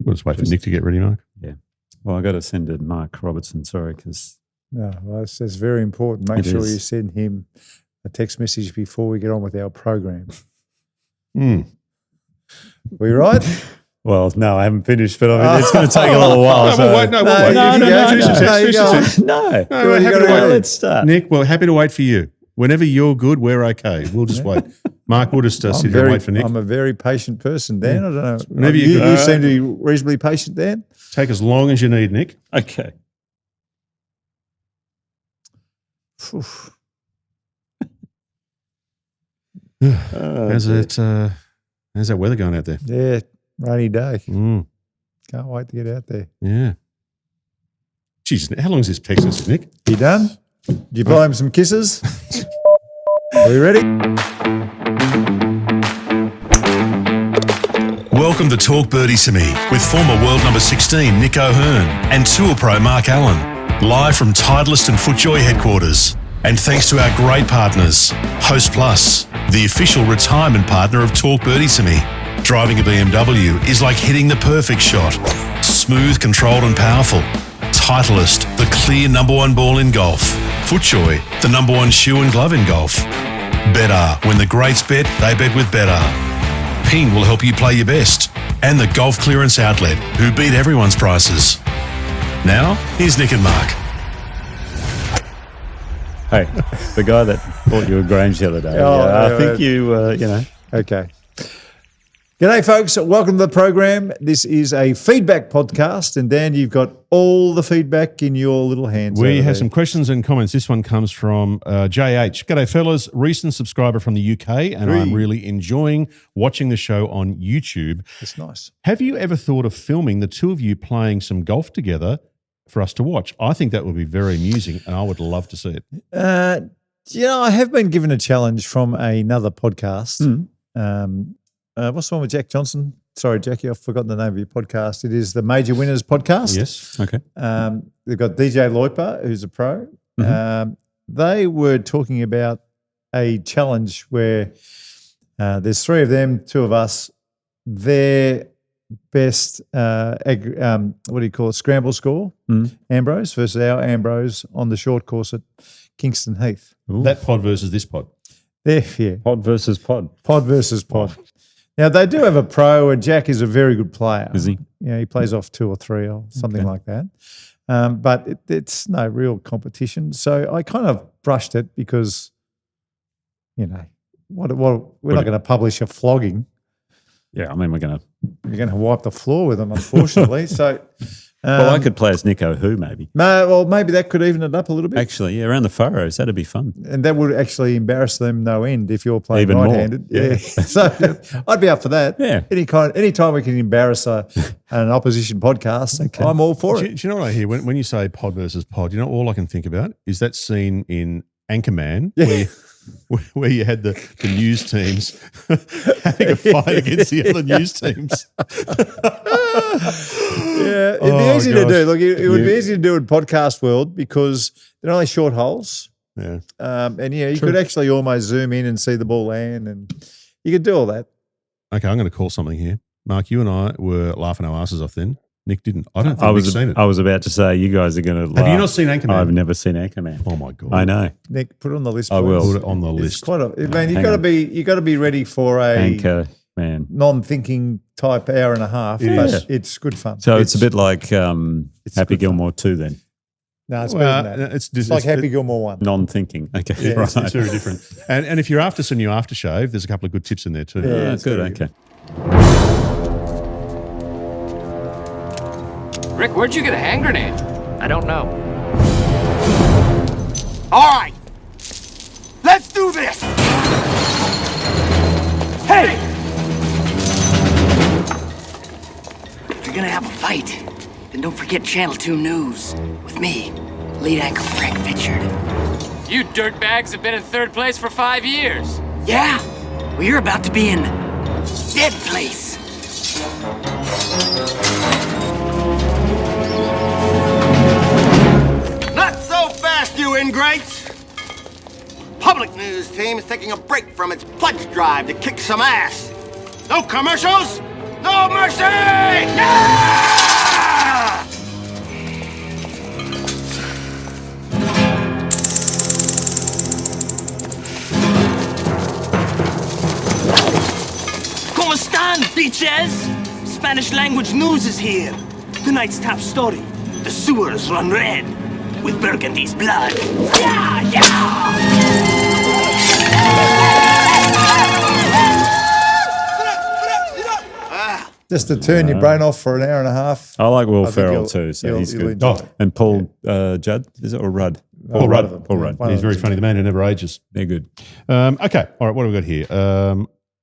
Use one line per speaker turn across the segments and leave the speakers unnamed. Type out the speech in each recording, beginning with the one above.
We'll just wait for Nick to get ready, Mark.
Yeah. Well, I got to send it to Mark Robertson, sorry, because...
No, well, that's very important. Make sure you send him a text message before we get on with our program. We right?
Well, no, I haven't finished, but I mean, it's going to take a little while.
No, we'll wait.
No. Let's start.
Nick, we're happy to wait for you. Whenever you're good, we're okay. We'll just wait. Mark, we'll just sit here and wait for Nick.
I'm a very patient person, Dan. I don't know.
Whenever
you seem to be reasonably patient, Dan.
Take as long as you need, Nick.
Okay.
How's that weather going out there?
Yeah, rainy day. Can't wait to get out there.
Yeah. Jeez, how long is this Texas, Nick?
You done? Did you buy him some kisses? Are we ready?
Welcome to Talk Birdie Zen with former world number 16 Nick O'Hearn and Tour Pro Mark Allen. Live from Titleist and FootJoy headquarters. And thanks to our great partners, Host Plus, the official retirement partner of Talk Birdie Zen. Driving a BMW is like hitting the perfect shot. Smooth, controlled and powerful. Titleist, the clear #1 ball in golf. FootJoy, the #1 shoe and glove in golf. Better, when the greats bet, they bet with Better. Ping will help you play your best. And the Golf Clearance Outlet, who beat everyone's prices. Now, here's Nick and Mark.
Hey, the guy that bought you a Grange the other day. I think you know.
Okay. G'day, folks. Welcome to the program. This is a feedback podcast, and Dan, you've got all the feedback in your little hands.
We have some questions and comments. This one comes from JH. G'day, fellas. Recent subscriber from the UK, and I'm really enjoying watching the show on YouTube.
It's nice.
Have you ever thought of filming the two of you playing some golf together for us to watch? I think that would be very amusing, and I would love to see it.
I have been given a challenge from another podcast. What's the one with Jack Johnson? Sorry, Jackie, I've forgotten the name of your podcast. It is the Major Winners podcast.
Yes.
Okay.
They've got DJ Loiper, who's a pro. They were talking about a challenge where there's three of them, two of us. Their best, scramble score, Ambrose versus our Ambrose on the short course at Kingston Heath.
Ooh. That pod versus this pod.
Yeah.
Pod versus pod.
Pod versus pod. Now, they do have a pro, and Jack is a very good player.
Is he?
Yeah, he plays off 2 or 3 or something like that. But it's no real competition. So I kind of brushed it because, we're not going to publish a flogging.
Yeah, I mean, you're going
to wipe the floor with them, unfortunately. So,
well, I could play as Nico Who, maybe.
Maybe that could even it up a little bit.
Actually, yeah, around the furrows, that'd be fun.
And that would actually embarrass them no end if you're playing
even
right-handed.
More. Yeah.
So I'd be up for that.
Yeah.
Anytime we can embarrass an opposition podcast, I'm all for it.
Do you know what I hear when you say pod versus pod? You know, all I can think about is that scene in Anchorman where you had the news teams having a fight against the other news teams.
Yeah, it'd be easy to do. Look, it would be easy to do in podcast world because they're only short holes.
Yeah.
You could actually almost zoom in and see the ball land, and you could do all that.
Okay, I'm going to call something here. Mark, you and I were laughing our asses off then. Nick didn't. I don't think Nick's seen it.
I was about to say, you guys are going to laugh.
Have you not seen Anchorman?
I've never seen Anchorman.
Oh my God.
I know.
Nick, put it on the list.
I will.
Put it on the list.
You've got to be ready for a
Anchorman
non-thinking type hour and a half, but it's good fun.
So it's a bit like Happy Gilmore 2 then.
No, it's better than that. It's like Happy Gilmore 1.
Non-thinking. Okay.
Yeah,
right.
it's very different. And if you're after some new aftershave, there's a couple of good tips in there too.
Yeah,
good. Okay.
Rick, where'd you get a hand grenade?
I don't know.
All right, let's do this. Hey!
If you're gonna have a fight, then don't forget Channel 2 News with me, lead anchor Frank Fitchard.
You dirtbags have been in third place for 5 years.
Yeah, well, you're about to be in dead place.
Not so fast, you ingrates! Public news team is taking a break from its pledge drive to kick some ass. No commercials, no No mercy! Yeah!
¿Cómo están, bitches? Spanish language news is here. Tonight's top story. The sewers run red with Burgundy's blood. Yeah,
Just to turn your brain off for an hour and a half.
I like Will
I think
Ferrell too, so he's
you'll
good.
enjoy it.
And Paul Judd, is it, or Rudd?
Paul
One of
Rudd.
them.
Paul Rudd.
One of
He's
them.
very funny. The man who never ages.
They're good.
Okay. All right. What have we got here?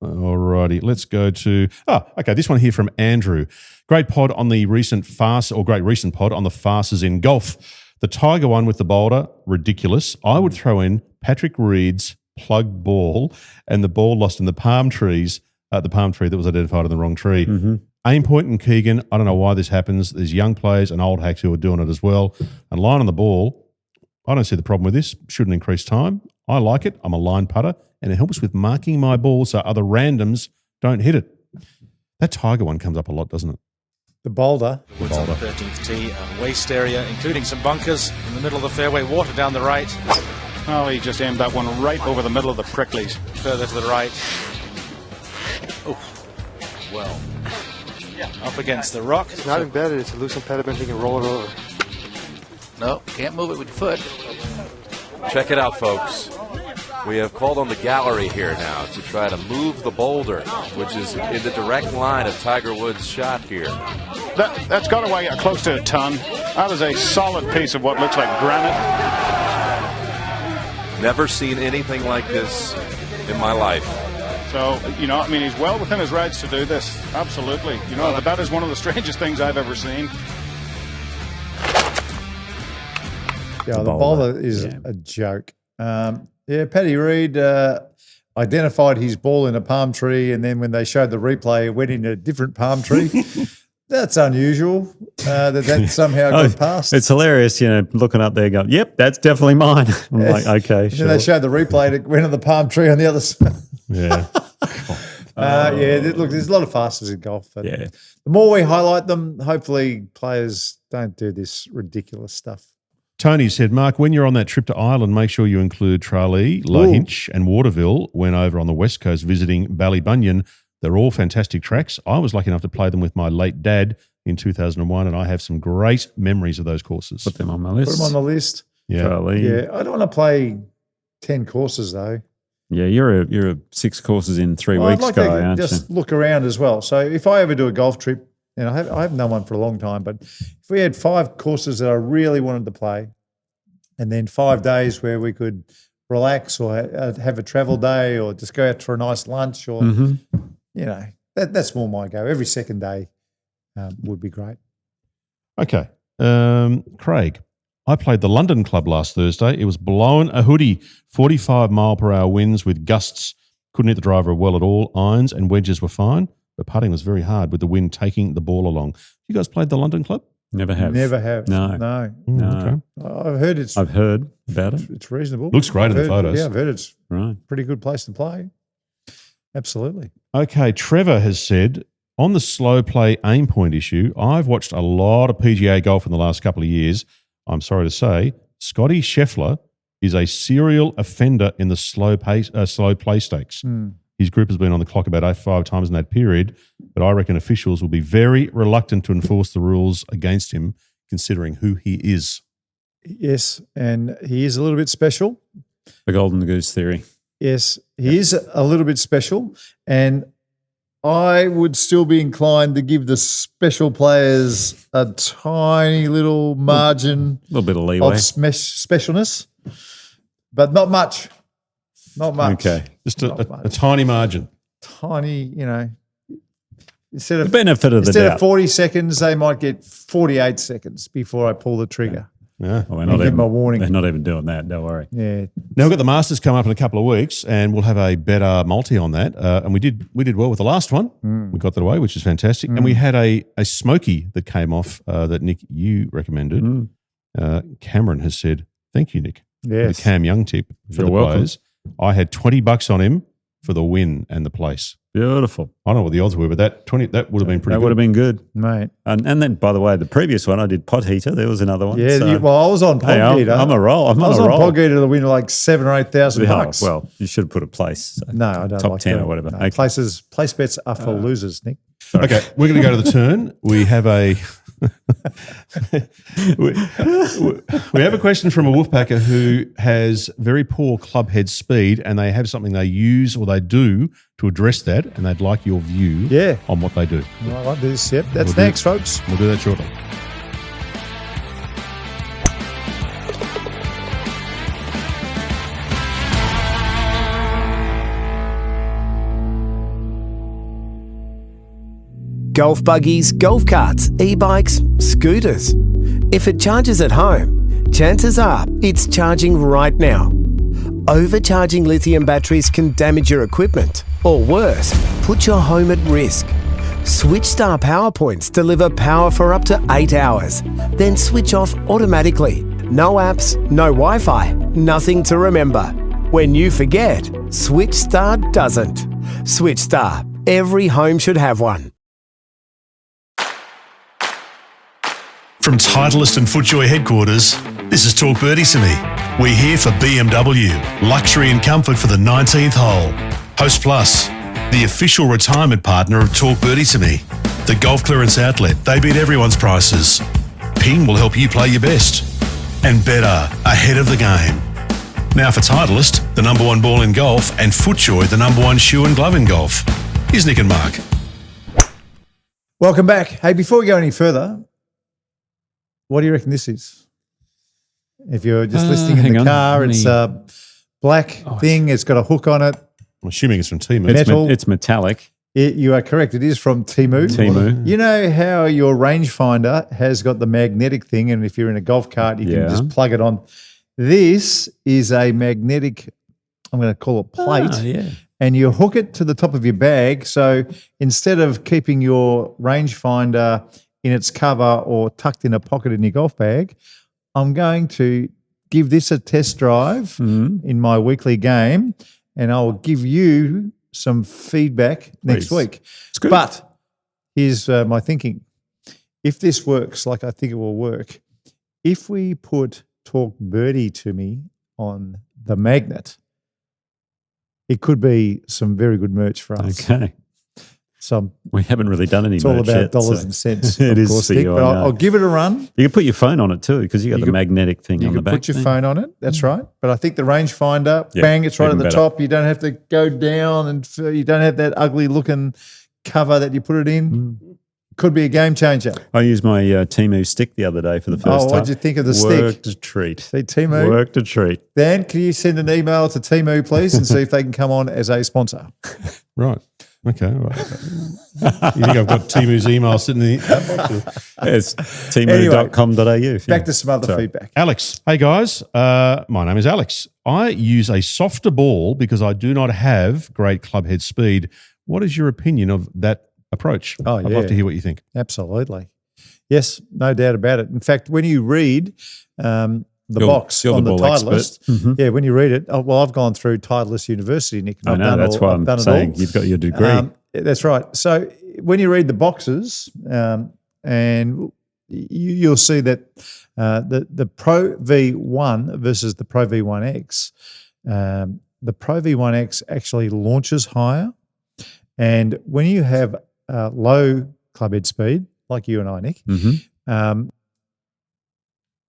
All righty. Let's go to. Okay. This one here from Andrew. Great pod on the recent farce, or great recent pod on the farces in golf. The Tiger one with the boulder, ridiculous. I would throw in Patrick Reed's plugged ball and the ball lost in the palm trees, the palm tree that was identified in the wrong tree.
Mm-hmm.
Aim Point and Keegan, I don't know why this happens. There's young players and old hacks who are doing it as well. And line on the ball, I don't see the problem with this. Shouldn't increase time. I like it. I'm a line putter, and it helps with marking my ball so other randoms don't hit it. That Tiger one comes up a lot, doesn't it?
The boulder.
Woods on the 13th tee, waste area, including some bunkers in the middle of the fairway, water down the right.
Well, he just aimed that one right over the middle of the pricklies.
Further to the right. Oh, well. Up against the rock.
It's not embedded, it's a loose impediment, you can roll it over.
No, can't move it with your foot.
Check it out, folks. We have called on the gallery here now to try to move the boulder, which is in the direct line of Tiger Woods' shot here.
That's got to weigh close to a ton. That is a solid piece of what looks like granite.
Never seen anything like this in my life.
So, he's well within his rights to do this. Absolutely. But that is one of the strangest things I've ever seen.
Yeah, the bowler is a joke. Paddy Reed identified his ball in a palm tree, and then when they showed the replay, it went in a different palm tree. That's unusual that somehow got past.
It's hilarious, looking up there going, yep, that's definitely mine. I'm like, okay, sure.
Then they showed the replay, it went on the palm tree on the other side.
Yeah.
Look, there's a lot of farces in golf. But the more we highlight them, hopefully players don't do this ridiculous stuff.
Tony said, Mark, when you're on that trip to Ireland, make sure you include Tralee, Lahinch and Waterville when over on the West Coast visiting Ballybunion. They're all fantastic tracks. I was lucky enough to play them with my late dad in 2001, and I have some great memories of those courses.
Put them on my list.
Put them on the list.
Yeah.
Tralee.
Yeah, I don't want to play 10 courses though.
Yeah, you're a 6 courses in 3 weeks
I'd like
guy,
to
aren't
just
you?
look around as well. So if I ever do a golf trip, I haven't done one for a long time, but if we had 5 courses that I really wanted to play, and then 5 days where we could relax or have a travel day or just go out for a nice lunch or, that's more my go. Every second day would be great.
Okay. Craig, I played the London Club last Thursday. It was blowing a hoodie, 45-mile-per-hour winds with gusts. Couldn't hit the driver well at all. Irons and wedges were fine, but putting was very hard with the wind taking the ball along. You guys played the London Club?
Never have.
No.
No.
Okay.
I've heard about it.
It's reasonable.
Looks great in the photos.
Yeah, I've heard it's
right.
Pretty good place to play. Absolutely.
Okay, Trevor has said, on the slow play aim point issue, I've watched a lot of PGA golf in the last couple of years. I'm sorry to say, Scotty Scheffler is a serial offender in the slow play stakes. His group has been on the clock about 5 times in that period, but I reckon officials will be very reluctant to enforce the rules against him, considering who he is.
Yes, and he is a little bit special.
The Golden Goose Theory.
Yes, he is a little bit special, and I would still be inclined to give the special players a tiny little margin,
a little bit of leeway,
of specialness, but not much. Not much.
Okay, just a tiny margin.
Tiny, instead of
the benefit of the doubt.
Instead of 40 seconds, they might get 48 seconds before I pull the trigger.
Yeah.
Well,
give them a warning.
They're not even doing that. Don't worry.
Yeah.
Now we've got the Masters come up in a couple of weeks, and we'll have a better multi on that. And we did well with the last one. We got that away, which is fantastic. And we had a smoky that came off that Nick you recommended. Cameron has said, "Thank you, Nick."
Yes.
The Cam Young tip for
You're
the
welcome.
players. I had $20 on him for the win and the place.
Beautiful.
I don't know what the odds were, but that would have been pretty
That
good.
would have been good.
Mate.
And then, by the way, the previous one I did pot heater. There was another one.
Yeah,
so,
I was on Pod Heater.
I'm a roll.
I was on Pod Heater to win like $7,000 or $8,000.
Well, you should have put a place. So
No, I don't
top
like
10
that.
or whatever.
No,
Okay.
place bets are for losers, Nick.
Sorry.
Okay, we're going to go to the turn. We have a we have a question from a Wolfpacker who has very poor club head speed, and they have something they use or they do to address that, and they'd like your view on what they do.
I like this. Yep, that's
We'll
next, folks.
We'll do that shortly.
Golf buggies, golf carts, e-bikes, scooters. If it charges at home, chances are it's charging right now. Overcharging lithium batteries can damage your equipment, or worse, put your home at risk. SwitchStar power points deliver power for up to 8 hours, then switch off automatically. No apps, no Wi-Fi, nothing to remember. When you forget, SwitchStar doesn't. SwitchStar, every home should have one.
From Titleist and FootJoy headquarters, this is Talk Birdie Zen. We're here for BMW, luxury and comfort for the 19th hole. Host Plus, the official retirement partner of Talk Birdie Zen, the golf clearance outlet. They beat everyone's prices. Ping will help you play your best. And better, ahead of the game. Now for Titleist, the number one ball in golf, and FootJoy, the number one shoe and glove in golf. Here's Nick and Mark.
Welcome back. Hey, before we go any further, what do you reckon this is? If you're just listening in the car, it's a black thing. It's got a hook on it.
I'm assuming it's from Temu.
Metal.
It's metallic.
You are correct. It is from Temu. You know how your rangefinder has got the magnetic thing, and if you're in a golf cart, you can just plug it on. This is a magnetic, I'm going to call it plate, and you hook it to the top of your bag. So instead of keeping your rangefinder in its cover or tucked in a pocket in your golf bag, I'm going to give this a test drive in my weekly game, and I'll give you some feedback next week.
It's good.
But here's my thinking. If this works like I think it will work, if we put Talk Birdie to me on the magnet, it could be some very good merch for us.
Okay.
So
we haven't really done any
it's all
merch
about
yet,
dollars
so
and cents,
it
of
is
course,
for
Nick,
you,
but
I know.
I'll give it a run.
You can put your phone on it too, because you got the magnetic thing on the back.
You can put your phone on it. That's right. But I think the rangefinder,
Yeah,
bang, it's right at
even
the
better.
top. You don't have to go down, and you don't have that ugly looking cover that you put it in. Could be a game changer.
I used my Temu stick the other day for the first time.
What did you think of the stick?
Worked a treat.
See, Temu.
Worked a treat.
Dan, can you send an email to Temu, please, and see if they can come on as a sponsor?
Right. Okay. Right. You think I've got Temu's email sitting in the
It's temu.com.au.
Back to some other feedback.
Alex. Hey, guys. My name is Alex. I use a softer ball because I do not have great club head speed. What is your opinion of that approach? I'd love to hear what you think.
Absolutely. Yes, no doubt about it. In fact, when you read the box
you're
on
the
the
ball
Titleist, when you read it, I've gone through Titleist University, Nick. And
I know, that's why I'm saying you've got your degree.
That's right. So when you read the boxes, and you'll see that the Pro V1 versus the Pro V1X, the Pro V1X actually launches higher. And when you have low club head speed, like you and I, Nick,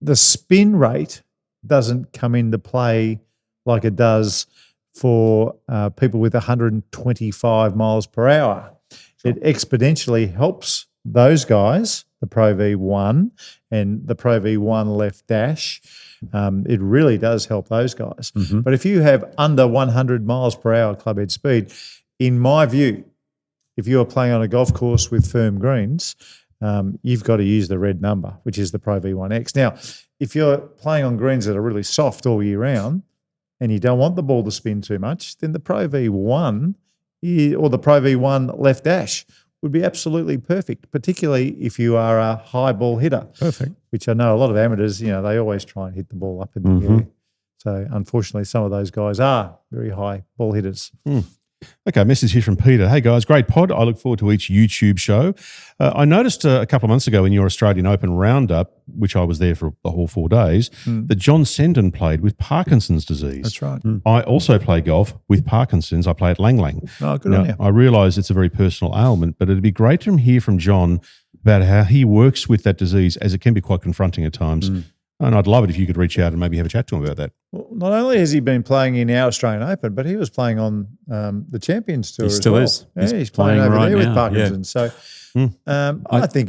the spin rate doesn't come into play like it does for people with 125 miles per hour. It exponentially helps those guys, the Pro V1 and the Pro V1 left dash. It really does help those guys. But if you have under 100 miles per hour club head speed, in my view, if you are playing on a golf course with firm greens, you've got to use the red number, which is the Pro V1X. Now, if you're playing on greens that are really soft all year round and you don't want the ball to spin too much, then the Pro V1 or the Pro V1 left dash would be absolutely perfect, particularly if you are a high ball hitter.
Perfect.
Which I know a lot of amateurs, they always try and hit the ball up in the air. So unfortunately, some of those guys are very high ball hitters.
Okay, message here from Peter. Hey guys, great pod. I look forward to each YouTube show. I noticed a couple of months ago in your Australian Open roundup, which I was there for the whole 4 days, that John Senden played with Parkinson's disease.
That's right.
I also play golf with Parkinson's. I play at Lang Lang.
Oh, good on you.
I realise it's a very personal ailment, but it'd be great to hear from John about how he works with that disease, as it can be quite confronting at times. And I'd love it if you could reach out and maybe have a chat to him about that.
Well, not only has he been playing in our Australian Open, but he was playing on the Champions Tour
He still
as well.
is.
Yeah, he's playing over
right
there with
now,
Parkinson. So I think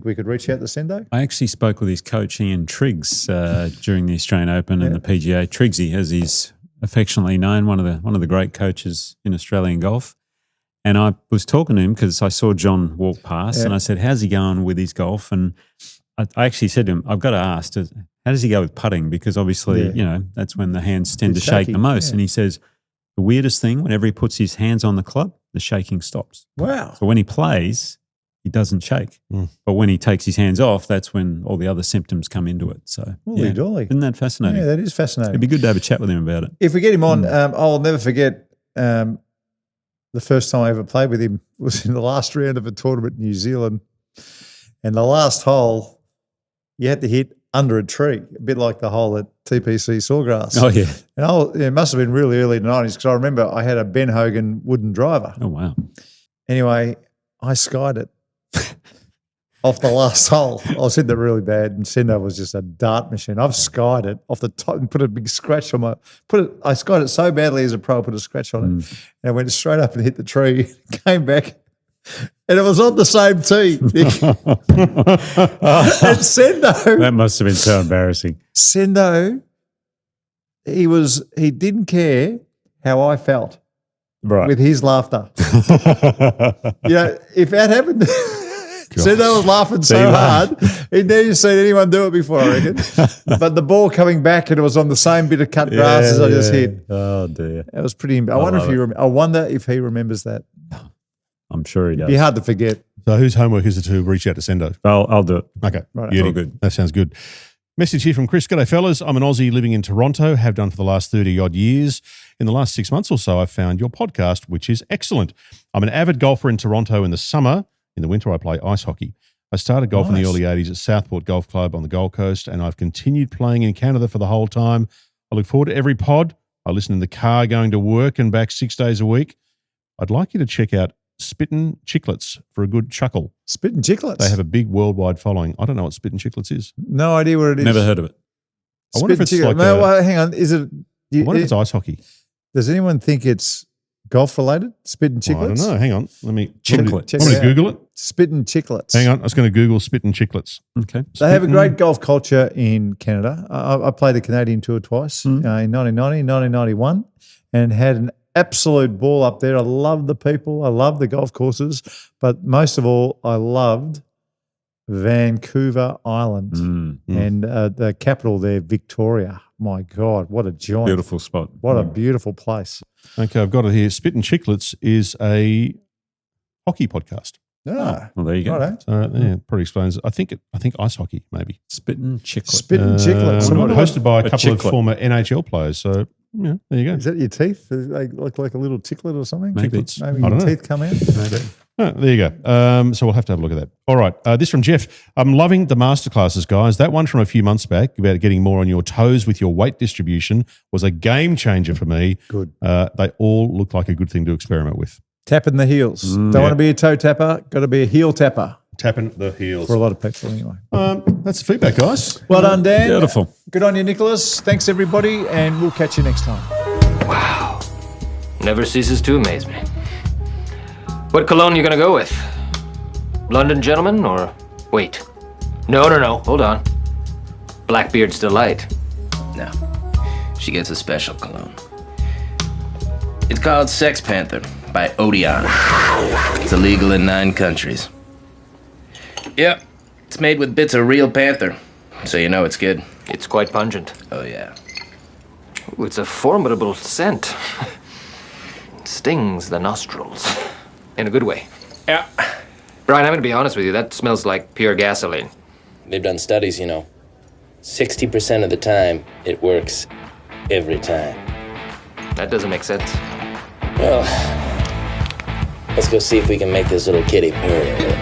we could reach out to Sendo.
I actually spoke with his coach, Ian Triggs, during the Australian Open and the PGA. Triggsy, as he's affectionately known, one of the great coaches in Australian golf. And I was talking to him because I saw John walk past and I said, how's he going with his golf? And I actually said to him, I've got to ask, how does he go with putting? Because obviously, that's when the hands tend to shake the most.
Yeah.
And he says, the weirdest thing, whenever he puts his hands on the club, the shaking stops.
Wow.
So when he plays, he doesn't shake. But when he takes his hands off, that's when all the other symptoms come into it. So,
Holy dolly.
Isn't that fascinating?
Yeah, that is fascinating.
It'd be good to have a chat with him about it.
If we get him on, I'll never forget the first time I ever played with him was in the last round of a tournament in New Zealand. And the last hole, you had to hit under a tree, a bit like the hole at TPC Sawgrass.
Oh, yeah.
And it must have been really early in the 90s because I remember I had a Ben Hogan wooden driver.
Oh, wow.
Anyway, I skied it off the last hole. I was hitting it really bad, and Sendo was just a dart machine. I've skied it off the top and put a big scratch on I skied it so badly as a pro, I put a scratch on it. And I went straight up and hit the tree, came back, and it was on the same tee. And Sendo.
That must have been so embarrassing.
Sendo, he didn't care how I felt with his laughter. If that happened, Sendo was laughing so hard, he'd never seen anyone do it before, I reckon. But the ball coming back and it was on the same bit of cut grass as I just hit.
Oh, dear.
It was pretty I wonder if he remembers that.
I'm sure he does.
It'd be hard to forget.
So whose homework is it to reach out to Sendo?
I'll do it.
Okay.
Right.
Beauty.
All good.
That sounds good. Message here from Chris. G'day, fellas. I'm an Aussie living in Toronto, have done for the last 30-odd years. In the last 6 months or so, I've found your podcast, which is excellent. I'm an avid golfer in Toronto in the summer. In the winter, I play ice hockey. I started golf in the early 80s at Southport Golf Club on the Gold Coast, and I've continued playing in Canada for the whole time. I look forward to every pod. I listen in the car going to work and back 6 days a week. I'd like you to check out Spittin' Chicklets for a good chuckle.
Spittin' Chicklets?
They have a big worldwide following. I don't know what Spittin' Chicklets is.
No idea what it is.
Never heard of it.
I wonder if it's like
hang on. Is it?
I wonder if it's ice hockey.
Does anyone think it's golf related? Spittin' Chicklets?
Well, I don't know. Hang on. Let me
Chicklets.
I'm going to Google it.
Spittin' Chicklets.
Hang on. I was going to Google Spittin' Chicklets.
Okay.
They have a great golf culture in Canada. I played the Canadian Tour twice in 1990, 1991, and had an absolute ball up there. I love the people. I love the golf courses. But most of all, I loved Vancouver Island and the capital there, Victoria. My God, what a joint.
Beautiful spot.
What a beautiful place.
Okay, I've got it here. Spittin' Chicklets is a hockey podcast.
Ah,
well, there you go.
Righto.
So yeah, probably explains. I think ice hockey maybe.
Spittin' Chicklets.
Spittin' Chicklets.
Hosted by a couple of
chicklet.
former NHL players. So yeah, there you go.
Is that your teeth? They look like a little ticklet or something?
Maybe.
Maybe
I don't
your
know.
teeth come out?
Maybe.
Oh, there you go. So we'll have to have a look at that. All right. This from Jeff. I'm loving the masterclasses, guys. That one from a few months back about getting more on your toes with your weight distribution was a game changer for me.
Good.
They all look like a good thing to experiment with.
Tapping the heels. Don't want to be a toe tapper. Got to be a heel tapper.
Tapping the heels.
For a lot of people anyway.
That's the feedback, guys.
Well done, Dan.
Beautiful.
Good on you, Nicholas. Thanks, everybody, and we'll catch you next time.
Wow. Never ceases to amaze me. What cologne you gonna go with? London Gentleman or... Wait. No. Hold on. Blackbeard's Delight.
No. She gets a special cologne. It's called Sex Panther by Odeon. It's illegal in 9 countries. Yep. It's made with bits of real panther, so you know it's good.
It's quite pungent.
Oh, yeah.
Ooh, it's a formidable scent. It stings the nostrils. In a good way.
Yeah.
Brian, I'm gonna be honest with you. That smells like pure gasoline.
They've done studies, you know. 60% of the time, it works every time.
That doesn't make sense.
Well, let's go see if we can make this little kitty purr a bit.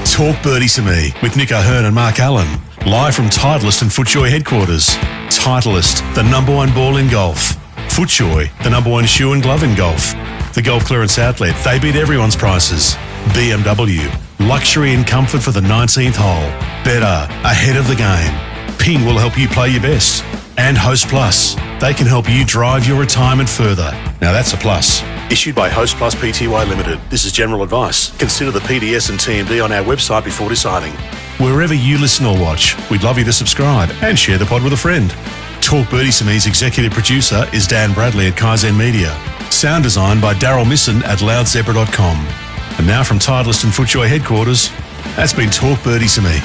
Talk Birdie to Me with Nick O'Hearn and Mark Allen. Live from Titleist and FootJoy headquarters. Titleist, the #1 ball in golf. FootJoy, the #1 shoe and glove in golf. The Golf Clearance Outlet, they beat everyone's prices. BMW, luxury and comfort for the 19th hole. Better, ahead of the game. Ping will help you play your best. And Host Plus, they can help you drive your retirement further. Now that's a plus. Issued by Host Plus Pty Limited. This is general advice. Consider the PDS and TMD on our website before deciding. Wherever you listen or watch, we'd love you to subscribe and share the pod with a friend. Talk Birdie to Me's executive producer is Dan Bradley at Kaizen Media. Sound design by Daryl Misson at loudzebra.com. And now from Titleist and FootJoy headquarters, that's been Talk Birdie to Me.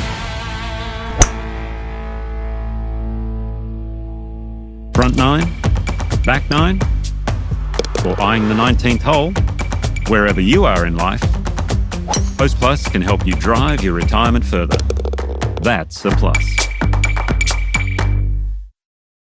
Front 9, back 9, or eyeing the 19th hole, wherever you are in life, Host Plus can help you drive your retirement further. That's a plus.